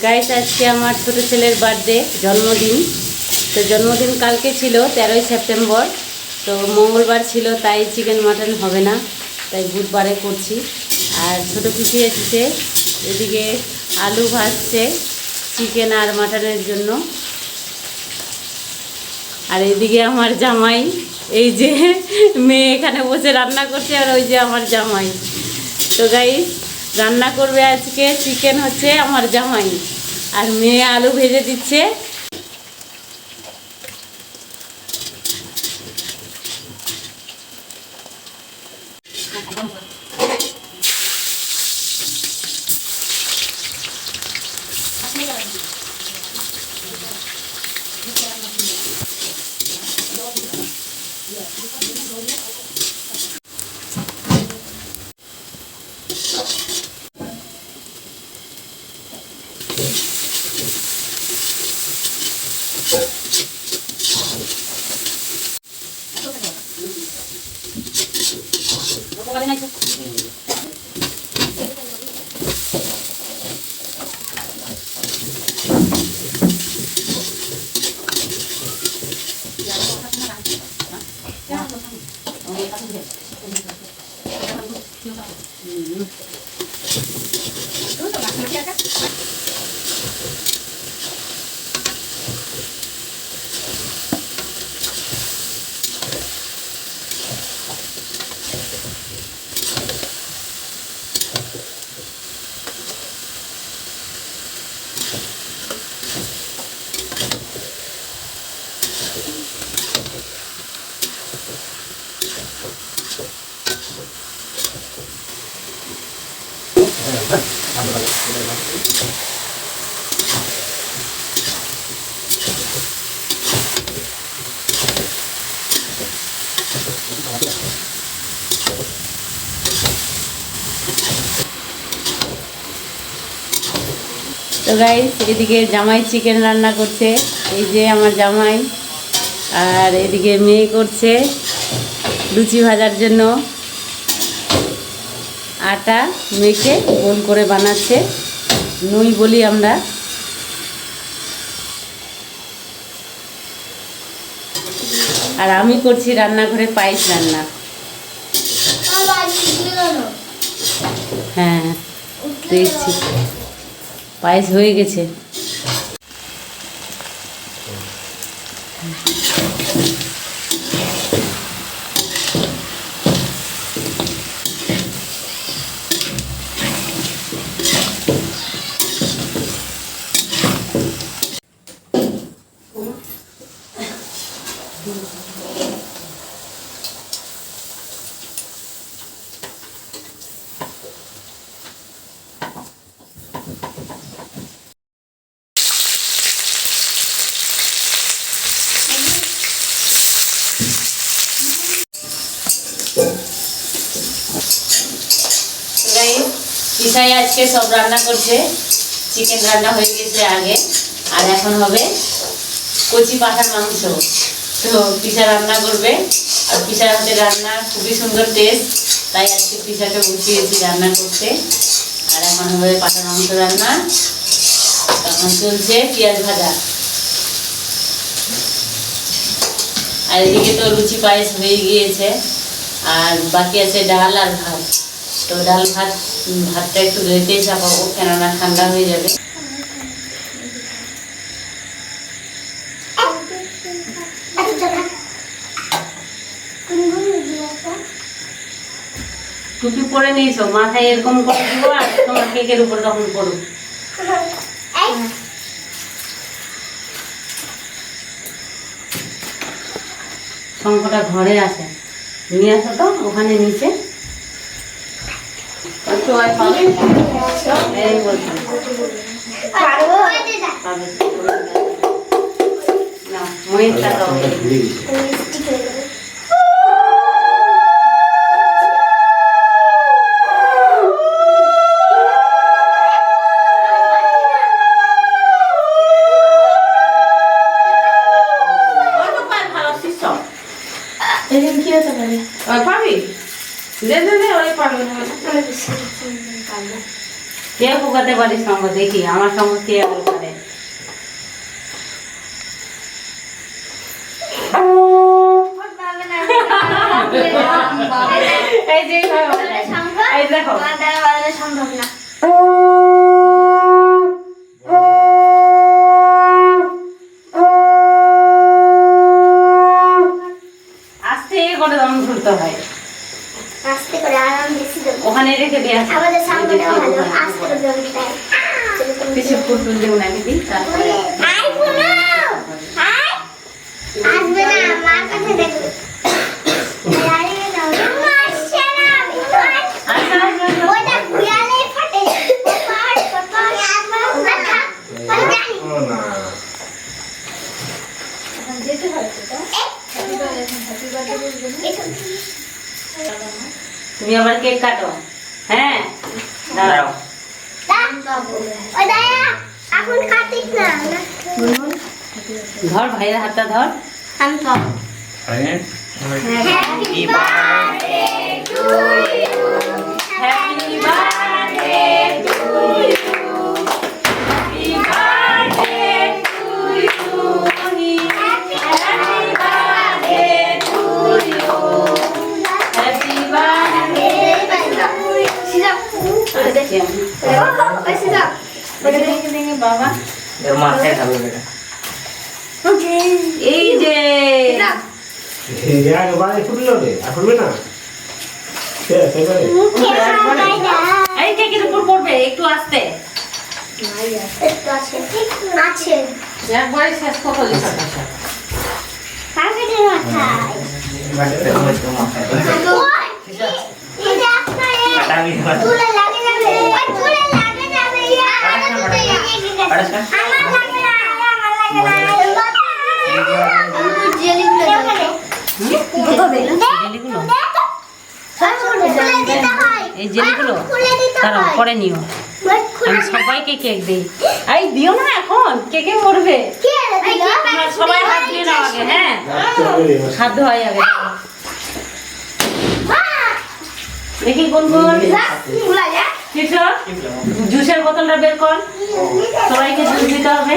Guys আজকে আমার ছোট ছেলের বার্থডে, জন্মদিন। তো জন্মদিন কালকে ছিল 13ই সেপ্টেম্বর। তো মঙ্গলবার ছিল, তাই চিকেন মাটন হবে না, তাই বুধবারে করছি। আর ছোটো পিসি এসেছে, এদিকে আলু ভাজছে চিকেন আর মাটনের জন্য। আর এদিকে আমার জামাই, এই যে মেয়ে এখানে বসে রান্না করছে, আর ওই যে আমার জামাই। তো গাইস রান্না করবে আজকে চিকেন হচ্ছে আমার জামাই, আর মেয়ে আলু ভেজে দিচ্ছে। তো গাইস এদিকে জামাই চিকেন রান্না করছে, এই যে আমার জামাই। আর এদিকে মেয়ে করছে লুচি ভাজার জন্য আটা মেখে গোল করে বানাচ্ছে, নই বলি আমরা। আর আমি করছি রান্নাঘরে পায়েস রান্না। হ্যাঁ দেখছি পায়েস হয়ে গেছে। পিসাই আজকে সব রান্না করছে, চিকেন রান্না হয়ে গেছে আগে, আর এখন হবে কচি পাঠার মাংস। তো পিসা রান্না করবে, আর পিসার হাতে রান্না খুবই সুন্দর টেস্ট, তাই আজকে পিসাকে বসিয়েছি রান্না করতে। আর এখন হবে পাঠার মাংস রান্না। এখন চলছে পেঁয়াজ ভাজা। আর এদিকে তো লুচি পায়েস হয়ে গিয়েছে, আর বাকি আছে ডাল আর ভাত। তো ডাল ভাতটা একটু রেতে চাপাবো, কেননা ঠান্ডা হয়ে যাবে। টুপি পরে নিয়েছো, মাথায় এরকম করে দিব, আর তোমার কেকের উপর তখন করো। শঙ্কটা ঘরে আছে, নিয়ে আসো তো ওখানে নিচে। এই বলছি মহিলা কে ফুকাতে পারিস সঙ্গ দেখি, আমার সঙ্গ কে আবার পারে। এই দেখো সম্ভব না। আস্তে করে দম ধরতে হয়, আস্তে করে আরাম বেশি দেব। ওখানে রেখে দিয়ে আসি। আমাদের সামনেটা ভালো আস্তে করে দম দেয়। কিছু ফুটুল দেবো নাকি দিই তারপরে। আই শুনো, আই আসবে না, মার কাছে দেখো। দাঁড়িয়ে যাও, আসছে না, আচ্ছা ওইটা ঘুরালেই ফাটে। পপাট পপাট মাথা আমি জানি। এখন যেতে হয় তো। তুমি আবার কেক কাটো। হ্যাঁ দাঁড়াও, ওই দাঁড়া, এখন কাটিস না। ধর ভাইয়ের হাতটা ধর। আমি তো happy birthday to you, happy birthday to you, happy birthday to you, happy birthday to you, happy birthday to you. সিজাপ দেখি আমি ওই সিজাপ দেখে দেখে বাবা এর মাথায় খাবে বেটা। এই যে সিজাপ একবারে ফুটলো রে, আর ফুটবে না। মুখে হারাই না। এই কেকের উপর পড়বে, একটু আস্তে। একটু আছে আছে একবারে শেষ কথা লিখা। কাকের মাথায় ওই এই যে আপনার চুলে লাগে যাবে, ওই চুলে লাগে যাবে। আমার তো আমার লাগে না, আমার লাগে না। জেলিগুলো জেলিগুলো খুলে দিতে হয়। এই জেলিগুলো খুলে দিতে দাঁড়াও হয়। পরে নিও। আমি সবাইকে কেক দিই। এই দিও না এখন, কেকে পড়বে। কে দিল? তোমরা সবাই হাত দিয়ে নাও আগে। হ্যাঁ হাত ধোয়াই আগে। দেখি কোন কোন খুলা যা। কিছু জুসের বোতলটা বের কর, সবাইকে জুস দিতে হবে।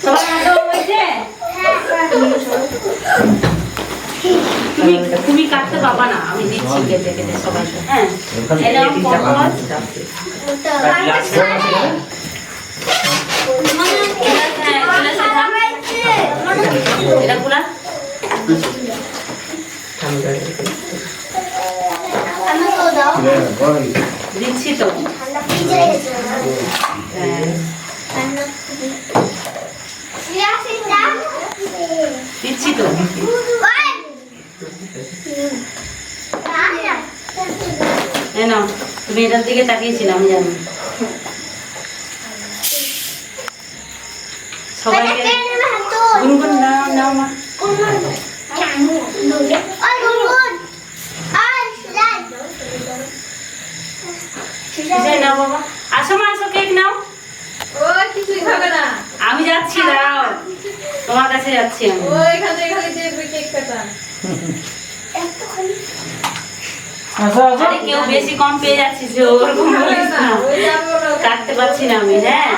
সবাই হাত ধোয়া হয়েছে? তুমি তুমি কাটতে পাবা না, আমি দিচ্ছি কেটে কেটে সবাইকে। হ্যাঁ এটা পরপর এটা খোলা। আমি তো দাও। দিচ্ছি তো। ঠান্ডা ফ্রিজে রেখেছো না? হ্যাঁ ঠান্ডা সিয়া দিচ্ছি তো। এই নাও, তুমি এটার দিকে তাকিয়েছিলে আমি জানি। সবাইকে গুনগুন নাও নাও মা। কিসে নাও বাবা, আসো মা আসো, কেক নাও। কিছুই খাবে না। আমি যাচ্ছি, দাঁড়াও, তোমার কাছে যাচ্ছি আমি। এখানে যে কেক কাটা। আরে কেউ বেশি কম পেয়ে যাচ্ছিস, ওরকম বলিস না, কাটতে পারছি না আমি। হ্যাঁ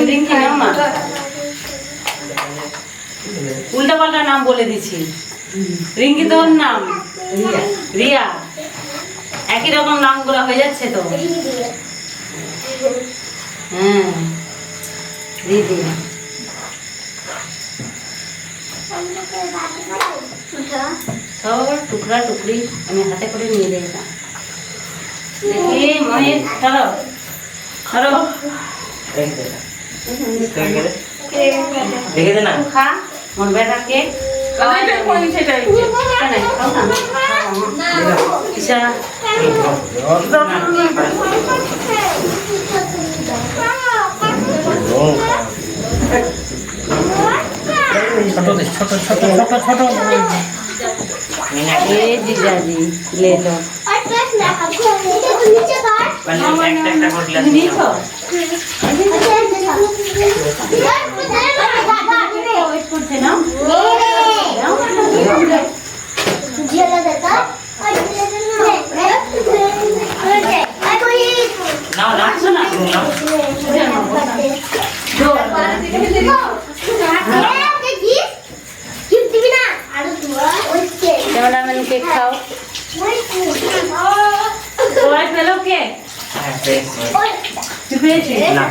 রিঙ্কি নাও মা, উল্টা পাল্টা নাম বলে দিছি। রিঙ্কি তোর নাম রিয়া, একই রকম নামগুলো হয়ে যাচ্ছে তো। হ্যাঁ দিদি সব টুকরা টুকরি আমি হাতে করে নিয়ে যাই না। দেখি মহিত ধরো ধরো, দেখে দে না। খা মোর বেটার কেক। ঈশা ছোট দে, ছোট ছোট ছোট ছোট। এ জিজাজি লে তো একটা একটা করে গ্লাস তুমি নিয়ে নিয়েছো? নাও নাও শোনা নাও ক্যামেরাম্যান কেক খাও। সবাই পেলো কেক? হ্যাঁ পেয়েছি তুই পেয়েছিস? না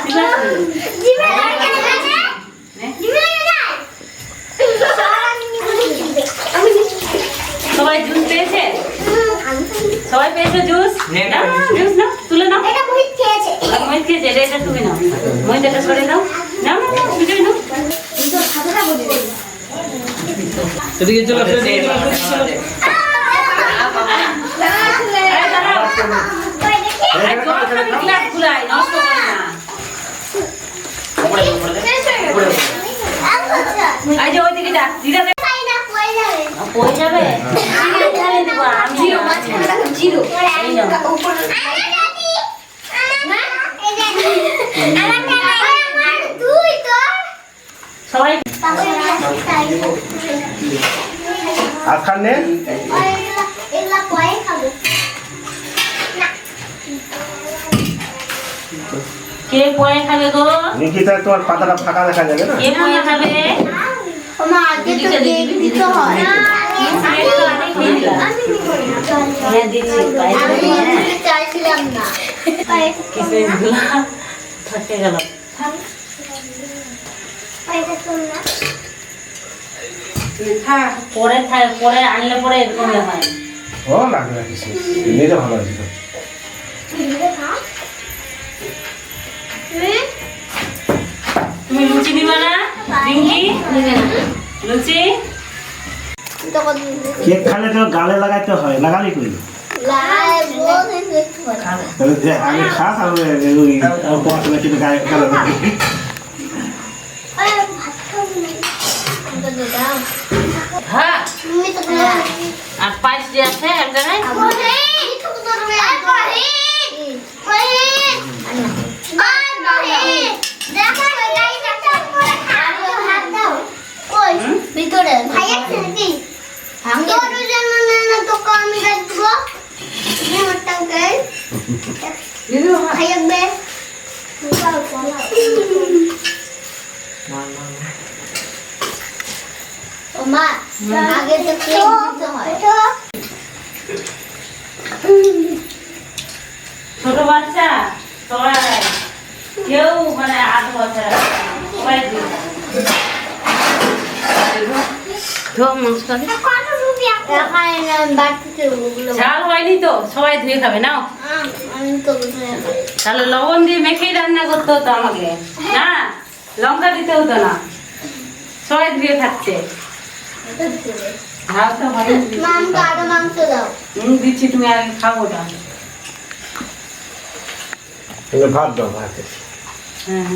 ঠিক আছে। সবাই জুস পেয়েছে? সবাই পেয়েছে জুস? নাও, জুস নাও, তুলে নাও। মহিত খেয়েছে, এটা তুমি নাও। মহিত এটা সরে দাও। নাও নাও নাও, দুটোই নাও। এদিকে চলে আসো, সেই এদিকে বাবা, চলে আসো। এই দাঁড়াও। আর জল খাবি গ্লাস গুলাই, নষ্ট করে না। উপরে উপরে উপরে এই যে ওইদিকে যা, দিদা দে। পড়ে যাবে? ঢালে দেবো, আমি এই নাও। সবাই আর খানে কে পয়ে খাবে গো? নিকিতা তোমার পাতাটা ফাঁকা দেখা যাবে না? কে পয়ে খাবে? দিদিকে দিতে হয়। হ্যাঁ, দিচ্ছি। চাইছিলাম না কিসমিসগুলা থাকে গেল। পরে আনলে পরে এরকম হয়। ও লাগবে না কিছু, এমনিতে ভালো আছে তো। তুমি লুচি নিবা না রিঙ্কি? লুচি কেক খালে তো গালে লাগাইতে হয়, লাগালি কই? তাহলে যে আগে খাস আর ওই পড়াশোনা কিন্তু গায়ে গালে লাগাবি। হ্যাঁ, আর পায়েস দিয়ে আছে এক জায়গায়। ভিতরে ভাইয়া খেলবি তোর জন্য না তো আমি রাখবো এই মটকে ভাইয়া বে ওমা আগে তো কেক দিতে হয় ছোট বাচ্চা সবাই, কেউ মানে 8 বছর সবাই ঝাল হয়নি তো, সবাই ধুয়ে খাবে নাও। তাহলে লবণ দিয়ে মেখেই রান্না করতে হতো আমাকে, না লঙ্কা দিতে হতো না। সবাই ধুয়ে খাচ্ছে। ঝাল তো হয়নি। মাংস দাও দিচ্ছি, তুমি আগে খাবো ওটা। ভাত দাও ভাতে। হ্যাঁ।